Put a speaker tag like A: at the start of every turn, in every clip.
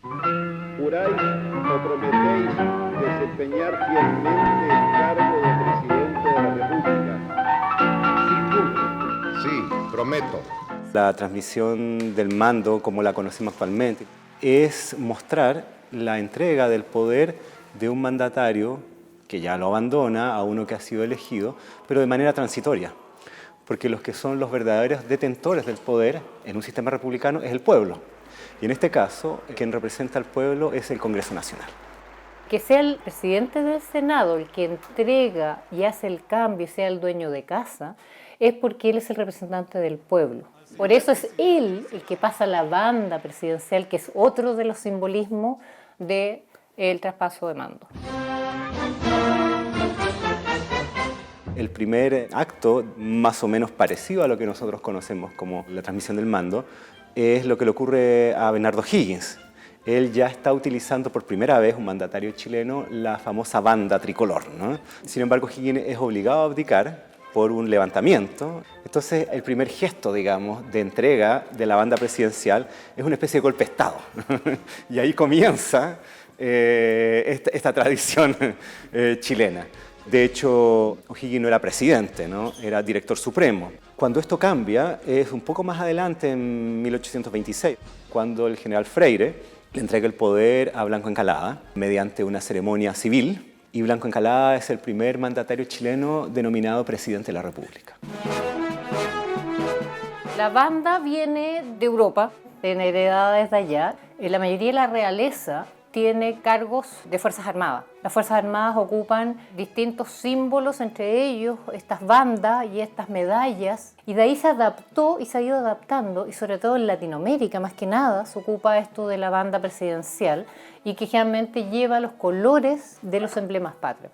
A: ¿Juráis o prometéis desempeñar fielmente el cargo de presidente de la República?
B: Sí, prometo.
C: La transmisión del mando, como la conocemos actualmente, es mostrar la entrega del poder de un mandatario que ya lo abandona a uno que ha sido elegido, pero de manera transitoria. Porque los que son los verdaderos detentores del poder en un sistema republicano es el pueblo. Y en este caso, quien representa al pueblo es el Congreso Nacional.
D: Que sea el presidente del Senado el que entrega y hace el cambio y sea el dueño de casa, es porque él es el representante del pueblo. Por eso es él el que pasa la banda presidencial, que es otro de los simbolismos del traspaso de mando.
C: El primer acto, más o menos parecido a lo que nosotros conocemos como la transmisión del mando, es lo que le ocurre a Bernardo O'Higgins. Él ya está utilizando por primera vez, un mandatario chileno, la famosa banda tricolor, ¿no? Sin embargo, O'Higgins es obligado a abdicar por un levantamiento. Entonces, el primer gesto, digamos, de entrega de la banda presidencial es una especie de golpe de Estado. Y ahí comienza esta tradición chilena. De hecho, O'Higgins no era presidente, ¿no? Era director supremo. Cuando esto cambia es un poco más adelante, en 1826, cuando el general Freire le entrega el poder a Blanco Encalada mediante una ceremonia civil, y Blanco Encalada es el primer mandatario chileno denominado presidente de la República.
D: La banda viene de Europa, viene heredada desde allá. La mayoría de la realeza tiene cargos de Fuerzas Armadas. Las Fuerzas Armadas ocupan distintos símbolos, entre ellos estas bandas y estas medallas, y de ahí se adaptó y se ha ido adaptando, y sobre todo en Latinoamérica más que nada se ocupa esto de la banda presidencial y que generalmente lleva los colores de los emblemas patrios.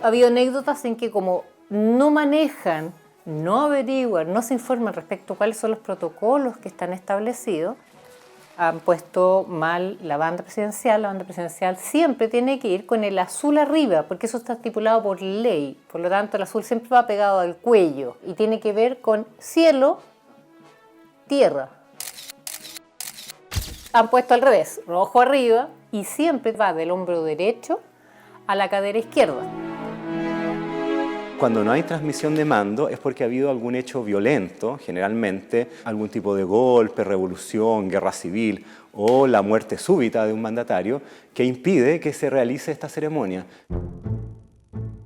D: Ha habido anécdotas en que como no manejan, no averiguan, no se informan respecto a cuáles son los protocolos que están establecidos, han puesto mal la banda presidencial. La banda presidencial siempre tiene que ir con el azul arriba, porque eso está estipulado por ley. Por lo tanto, el azul siempre va pegado al cuello y tiene que ver con cielo, tierra. Han puesto al revés, rojo arriba, y siempre va del hombro derecho a la cadera izquierda.
C: Cuando no hay transmisión de mando es porque ha habido algún hecho violento, generalmente algún tipo de golpe, revolución, guerra civil o la muerte súbita de un mandatario que impide que se realice esta ceremonia.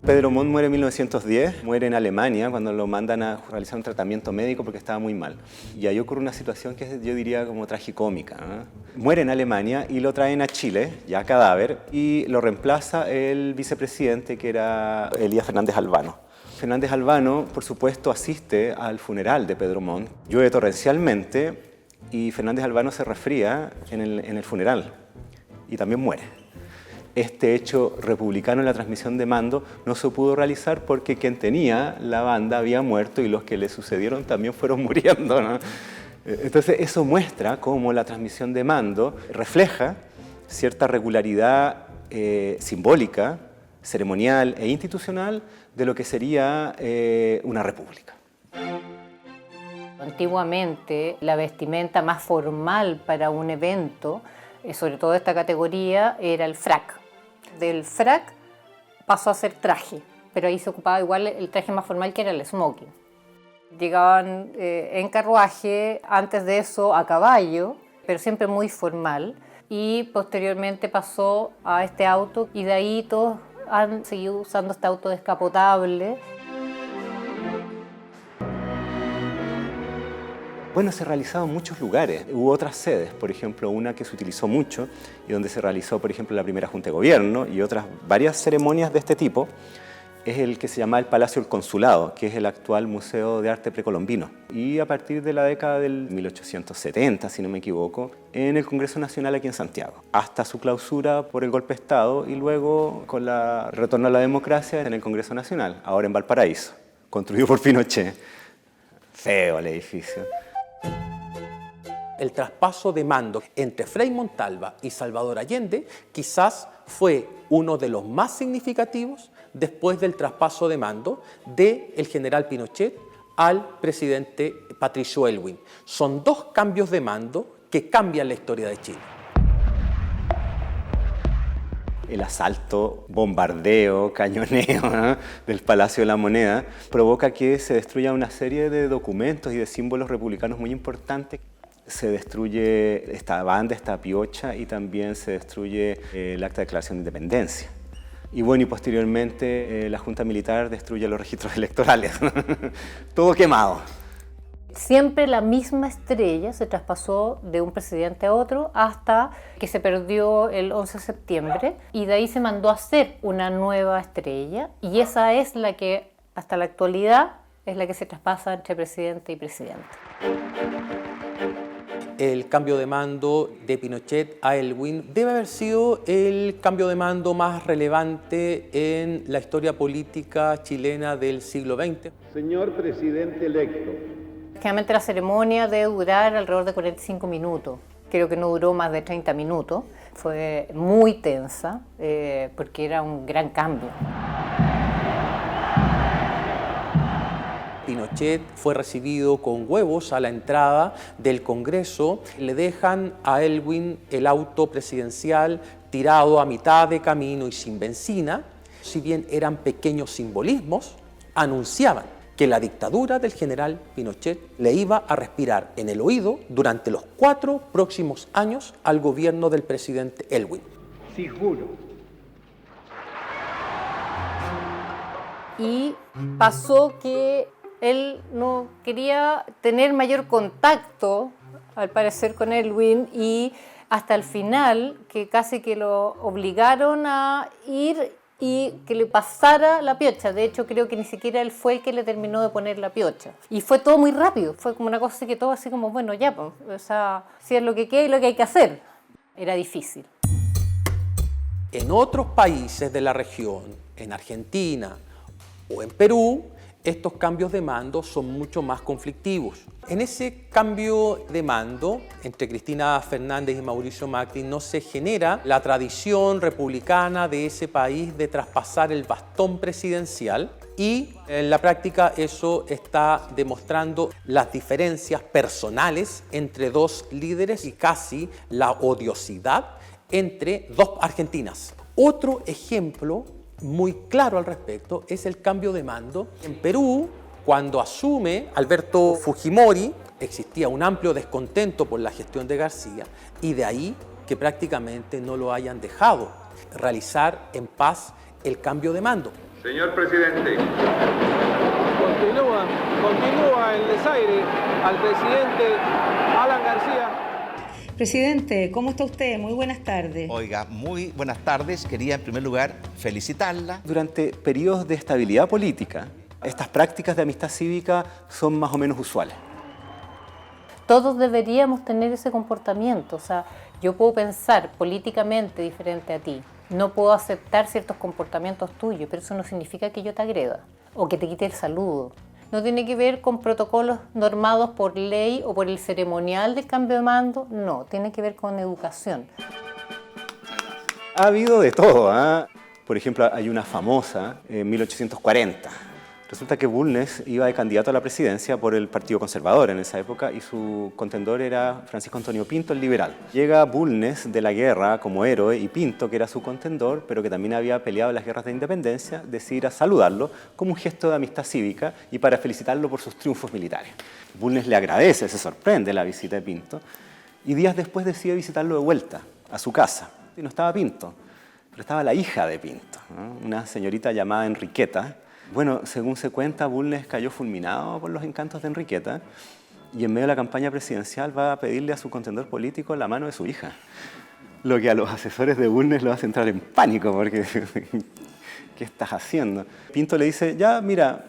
C: Pedro Montt muere en 1910, muere en Alemania cuando lo mandan a realizar un tratamiento médico porque estaba muy mal. Y ahí ocurre una situación que yo diría como tragicómica, ¿no? Muere en Alemania y lo traen a Chile, ya cadáver, y lo reemplaza el vicepresidente que era Elías Fernández Albano. Fernández Albano, por supuesto, asiste al funeral de Pedro Montt. Llueve torrencialmente y Fernández Albano se resfría en el funeral y también muere. Este hecho republicano en la transmisión de mando no se pudo realizar porque quien tenía la banda había muerto y los que le sucedieron también fueron muriendo, ¿no? Entonces eso muestra cómo la transmisión de mando refleja cierta regularidad simbólica, ceremonial e institucional de lo que sería una república.
D: Antiguamente la vestimenta más formal para un evento, sobre todo de esta categoría, era el frac. Del frac pasó a ser traje, pero ahí se ocupaba igual el traje más formal que era el smoking. Llegaban en carruaje, antes de eso a caballo, pero siempre muy formal, y posteriormente pasó a este auto y de ahí todos han seguido usando este auto descapotable.
C: Bueno, se realizaba en muchos lugares. Hubo otras sedes, por ejemplo, una que se utilizó mucho y donde se realizó, por ejemplo, la primera Junta de Gobierno y otras varias ceremonias de este tipo, es el que se llama el Palacio del Consulado, que es el actual Museo de Arte Precolombino. Y a partir de la década del 1870, si no me equivoco, en el Congreso Nacional aquí en Santiago, hasta su clausura por el golpe de Estado y luego con el retorno a la democracia en el Congreso Nacional, ahora en Valparaíso, construido por Pinochet. Feo el edificio.
E: El traspaso de mando entre Frei Montalva y Salvador Allende quizás fue uno de los más significativos después del traspaso de mando del general Pinochet al presidente Patricio Aylwin. Son dos cambios de mando que cambian la historia de Chile.
C: El asalto, bombardeo, cañoneo, ¿no?, del Palacio de la Moneda provoca que se destruya una serie de documentos y de símbolos republicanos muy importantes. Se destruye esta banda, esta piocha, y también se destruye el acta de declaración de independencia. Y bueno, y posteriormente la Junta Militar destruye los registros electorales. Todo quemado.
D: Siempre la misma estrella se traspasó de un presidente a otro hasta que se perdió el 11 de septiembre y de ahí se mandó a hacer una nueva estrella y esa es la que hasta la actualidad es la que se traspasa entre presidente y presidente.
E: El cambio de mando de Pinochet a Aylwin debe haber sido el cambio de mando más relevante en la historia política chilena del siglo XX.
A: Señor presidente electo,
D: Generalmente la ceremonia debe durar alrededor de 45 minutos. Creo que no duró más de 30 minutos. Fue muy tensa porque era un gran cambio.
E: Pinochet fue recibido con huevos a la entrada del Congreso. Le dejan a Aylwin el auto presidencial tirado a mitad de camino y sin benzina. Si bien eran pequeños simbolismos, anunciaban que la dictadura del general Pinochet le iba a respirar en el oído durante los 4 próximos años al gobierno del presidente Aylwin.
A: sí juro.
D: Y pasó que él no quería tener mayor contacto, al parecer, con Aylwin y hasta el final, que casi que lo obligaron a ir y que le pasara la piocha. De hecho, creo que ni siquiera él fue el que le terminó de poner la piocha. Y fue todo muy rápido, fue como una cosa así que todo así como, bueno, ya, pues, o sea, si es lo que queda y lo que hay que hacer. Era difícil.
E: En otros países de la región, en Argentina o en Perú, estos cambios de mando son mucho más conflictivos. En ese cambio de mando entre Cristina Fernández y Mauricio Macri no se genera la tradición republicana de ese país de traspasar el bastón presidencial y en la práctica eso está demostrando las diferencias personales entre dos líderes y casi la odiosidad entre dos Argentinas. Otro ejemplo muy claro al respecto es el cambio de mando. En Perú, cuando asume Alberto Fujimori, existía un amplio descontento por la gestión de García y de ahí que prácticamente no lo hayan dejado realizar en paz el cambio de mando.
B: Señor presidente.
F: Continúa el desaire al presidente Alan García.
G: Presidente, ¿cómo está usted? Muy buenas tardes.
H: Oiga, muy buenas tardes. Quería en primer lugar felicitarla.
C: Durante periodos de estabilidad política, estas prácticas de amistad cívica son más o menos usuales.
D: Todos deberíamos tener ese comportamiento. O sea, yo puedo pensar políticamente diferente a ti. No puedo aceptar ciertos comportamientos tuyos, pero eso no significa que yo te agreda o que te quite el saludo. No tiene que ver con protocolos normados por ley o por el ceremonial del cambio de mando. No, tiene que ver con educación.
C: Ha habido de todo, ¿eh? Por ejemplo, hay una famosa, en 1840. Resulta que Bulnes iba de candidato a la presidencia por el Partido Conservador en esa época y su contendor era Francisco Antonio Pinto, el liberal. Llega Bulnes de la guerra como héroe y Pinto, que era su contendor, pero que también había peleado en las guerras de independencia, decide ir a saludarlo como un gesto de amistad cívica y para felicitarlo por sus triunfos militares. Bulnes le agradece, se sorprende la visita de Pinto y días después decide visitarlo de vuelta a su casa. Y no estaba Pinto, pero estaba la hija de Pinto, ¿no? Una señorita llamada Enriqueta. Bueno, según se cuenta, Bulnes cayó fulminado por los encantos de Enriqueta y en medio de la campaña presidencial va a pedirle a su contendor político la mano de su hija. Lo que a los asesores de Bulnes lo hace entrar en pánico porque ¿qué estás haciendo? Pinto le dice, ya, mira,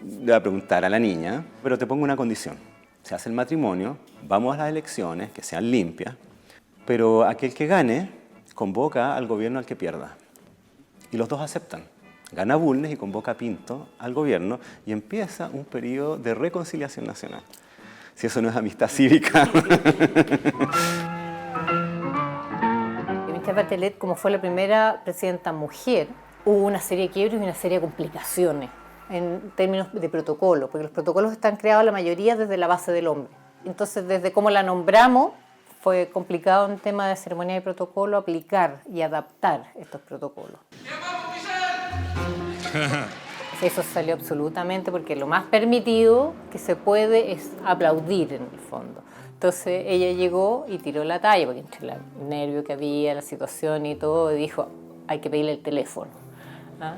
C: le va a preguntar a la niña, pero te pongo una condición. Se hace el matrimonio, vamos a las elecciones, que sean limpias, pero aquel que gane convoca al gobierno al que pierda. Y los dos aceptan. Gana Bulnes y convoca a Pinto al gobierno y empieza un periodo de reconciliación nacional. Si eso no es amistad cívica.
D: Michelle Bachelet, como fue la primera presidenta mujer, hubo una serie de quiebres y una serie de complicaciones en términos de protocolo, porque los protocolos están creados la mayoría desde la base del hombre. Entonces, desde cómo la nombramos, Fue complicado en tema de ceremonia y protocolo aplicar y adaptar estos protocolos. Eso salió absolutamente porque lo más permitido que se puede es aplaudir en el fondo. Entonces ella llegó y tiró la talla, porque entre el nervio que había, la situación y todo, dijo, hay que pedirle el teléfono. ¿Ah?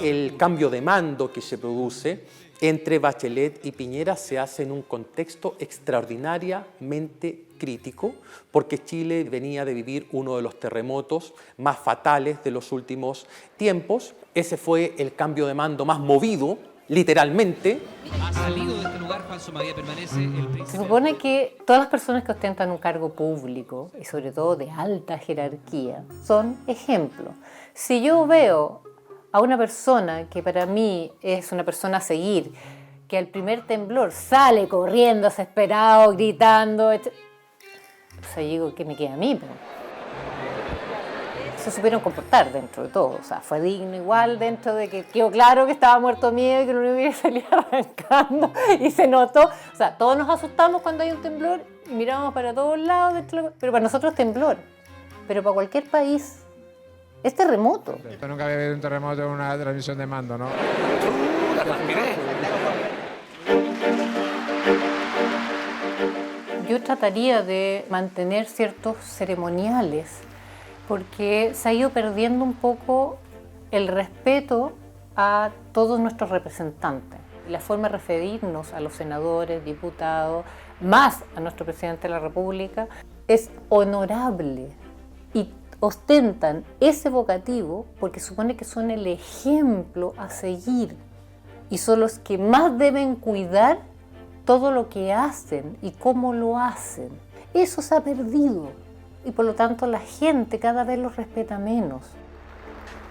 E: El cambio de mando que se produce entre Bachelet y Piñera se hace en un contexto extraordinariamente crítico, porque Chile venía de vivir uno de los terremotos más fatales de los últimos tiempos. Ese fue el cambio de mando más movido, literalmente.
B: Ha salido de este lugar, Juan Somadía permanece el príncipe.
D: Se supone que todas las personas que ostentan un cargo público, y sobre todo de alta jerarquía, son ejemplos. Si yo veo a una persona que para mí es una persona a seguir, que al primer temblor sale corriendo, desesperado, gritando, o sea, digo, ¿qué me queda a mí? Pero se supieron comportar dentro de todo, o sea, fue digno igual dentro de que quedó claro que estaba muerto miedo y que lo único que salía arrancando y se notó, o sea, todos nos asustamos cuando hay un temblor y miramos para todos lados, pero para nosotros es temblor, pero para cualquier país es terremoto.
I: Yo nunca había visto un terremoto en una transmisión de mando, ¿no?
D: Yo trataría de mantener ciertos ceremoniales porque se ha ido perdiendo un poco el respeto a todos nuestros representantes. La forma de referirnos a los senadores, diputados, más a nuestro presidente de la República, es honorable y ostentan ese vocativo porque supone que son el ejemplo a seguir y son los que más deben cuidar todo lo que hacen y cómo lo hacen. Eso se ha perdido y por lo tanto la gente cada vez los respeta menos.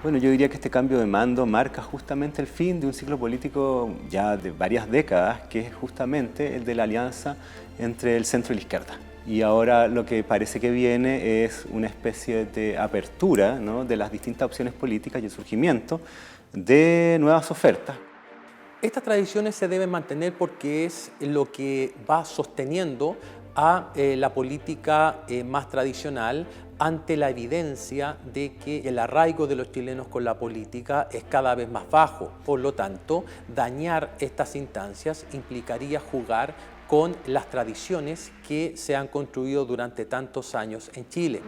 C: Bueno, yo diría que este cambio de mando marca justamente el fin de un ciclo político ya de varias décadas, que es justamente el de la alianza entre el centro y la izquierda. Y ahora lo que parece que viene es una especie de apertura, ¿no?, de las distintas opciones políticas y el surgimiento de nuevas ofertas.
E: Estas tradiciones se deben mantener porque es lo que va sosteniendo a la política más tradicional ante la evidencia de que el arraigo de los chilenos con la política es cada vez más bajo. Por lo tanto, dañar estas instancias implicaría jugar con las tradiciones que se han construido durante tantos años en Chile.